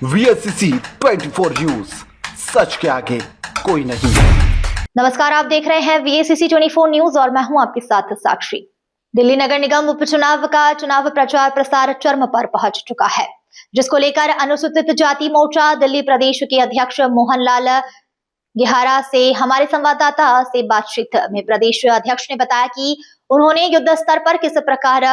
VSCC 24 news, सच के आगे कोई नहीं। नमस्कार, आप देख रहे हैं VSCC 24 न्यूज और मैं हूं आपके साथ साक्षी। दिल्ली नगर निगम उपचुनाव का चुनाव प्रचार प्रसार चरम पर पहुंच चुका है, जिसको लेकर अनुसूचित जाति मोर्चा दिल्ली प्रदेश के अध्यक्ष मोहनलाल गेहारा से हमारे संवाददाता से बातचीत में प्रदेश अध्यक्ष ने बताया कि उन्होंने युद्ध स्तर पर किस प्रकार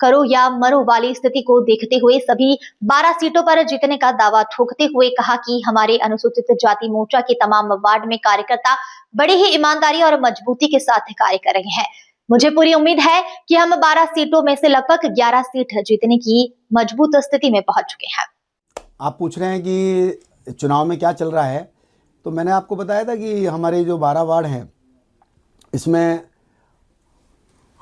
करो या मरो वाली स्थिति को देखते हुए सभी 12 सीटों पर जीतने का दावा ठोकते हुए कहा कि हमारे अनुसूचित जाति मोर्चा के तमाम वार्ड में कार्यकर्ता बड़ी ही ईमानदारी और मजबूती के साथ कार्य कर रहे हैं। मुझे पूरी उम्मीद है कि हम 12 सीटों में से लगभग 11 सीट जीतने की मजबूत स्थिति में पहुंच चुके हैं। आप पूछ रहे हैं कि चुनाव में क्या चल रहा है, तो मैंने आपको बताया था कि हमारे जो 12 वार्ड हैं इसमें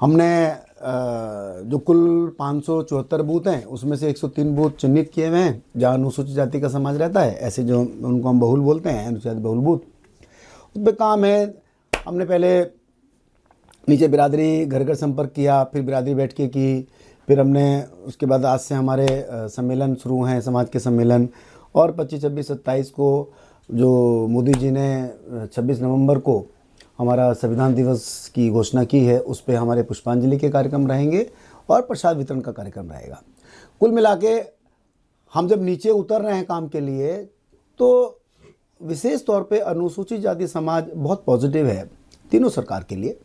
हमने जो कुल 574 बूथ हैं उसमें से 103 बूथ चिन्हित किए हुए हैं जहाँ अनुसूचित जाति का समाज रहता है, ऐसे जो उनको हम बहुल बोलते हैं, अनुसूचित बहुल बूथ। उस पर काम है। हमने पहले नीचे बिरादरी घर घर संपर्क किया, फिर बिरादरी बैठ के की, फिर हमने उसके बाद आज से हमारे सम्मेलन शुरू हैं, समाज के सम्मेलन। और 25, 26, 27 को जो मोदी जी ने 26 नवंबर को हमारा संविधान दिवस की घोषणा की है, उस पे हमारे पुष्पांजलि के कार्यक्रम रहेंगे और प्रसाद वितरण का कार्यक्रम रहेगा। कुल मिला के हम जब नीचे उतर रहे हैं काम के लिए, तो विशेष तौर पे अनुसूचित जाति समाज बहुत पॉजिटिव है तीनों सरकार के लिए,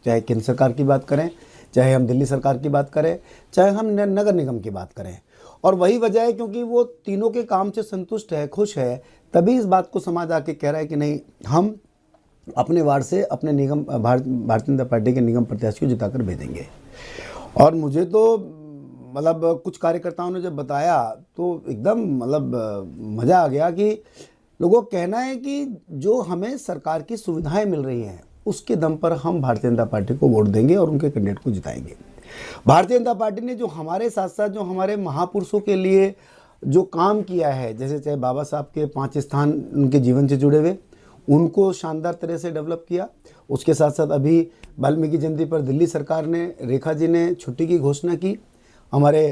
चाहे केंद्र सरकार की बात करें, चाहे हम दिल्ली सरकार की बात करें, चाहे हम नगर निगम की बात करें। और वही वजह है क्योंकि वो तीनों के काम से संतुष्ट है, खुश है, तभी इस बात को समाज आके कह रहा है कि नहीं, हम अपने वार्ड से अपने निगम भारतीय जनता पार्टी के निगम प्रत्याशी को जिताकर भेजेंगे। और मुझे तो मतलब कुछ कार्यकर्ताओं ने जब बताया तो एकदम मज़ा आ गया कि लोगों का कहना है कि जो हमें सरकार की सुविधाएं मिल रही हैं उसके दम पर हम भारतीय जनता पार्टी को वोट देंगे और उनके कैंडिडेट को जिताएंगे। भारतीय जनता पार्टी ने जो हमारे साथ साथ जो हमारे महापुरुषों के लिए जो काम किया है, जैसे चाहे बाबा साहब के 5 स्थान उनके जीवन से जुड़े हुए, उनको शानदार तरह से डेवलप किया। उसके साथ साथ अभी वाल्मीकि जयंती पर दिल्ली सरकार ने, रेखा जी ने छुट्टी की घोषणा की। हमारे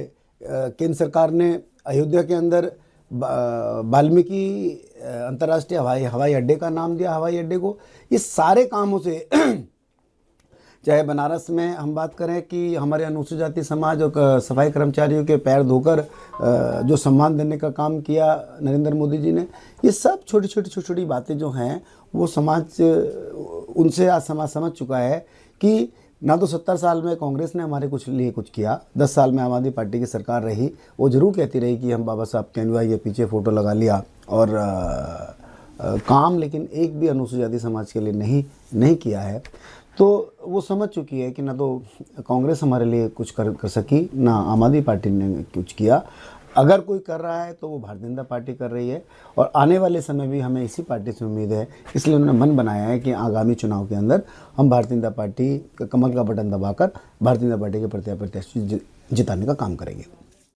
केंद्र सरकार ने अयोध्या के अंदर वाल्मीकि अंतर्राष्ट्रीय हवाई अड्डे का नाम दिया, हवाई अड्डे को। इस सारे कामों से चाहे बनारस में हम बात करें कि हमारे अनुसूचित जाति समाज और सफाई कर्मचारियों के पैर धोकर जो सम्मान देने का काम किया नरेंद्र मोदी जी ने, ये सब छोटी छोटी बातें जो हैं वो समाज उनसे आज समाज समझ चुका है कि ना तो 70 साल में कांग्रेस ने हमारे कुछ किया, 10 साल में आम आदमी पार्टी की सरकार रही, वो ज़रूर कहती रही कि हम बाबा साहब के अनुयायी के पीछे फ़ोटो लगा लिया और काम लेकिन एक भी अनुसूचित जाति समाज के लिए नहीं किया है। तो वो समझ चुकी है कि ना तो कांग्रेस हमारे लिए कुछ कर सकी, ना आम आदमी पार्टी ने कुछ किया। अगर कोई कर रहा है तो वो भारतीय जनता पार्टी कर रही है और आने वाले समय भी हमें इसी पार्टी से उम्मीद है। इसलिए उन्होंने मन बनाया है कि आगामी चुनाव के अंदर हम भारतीय जनता पार्टी का कमल का बटन दबाकर भारतीय जनता पार्टी के प्रत्याशी जिताने का काम करेंगे।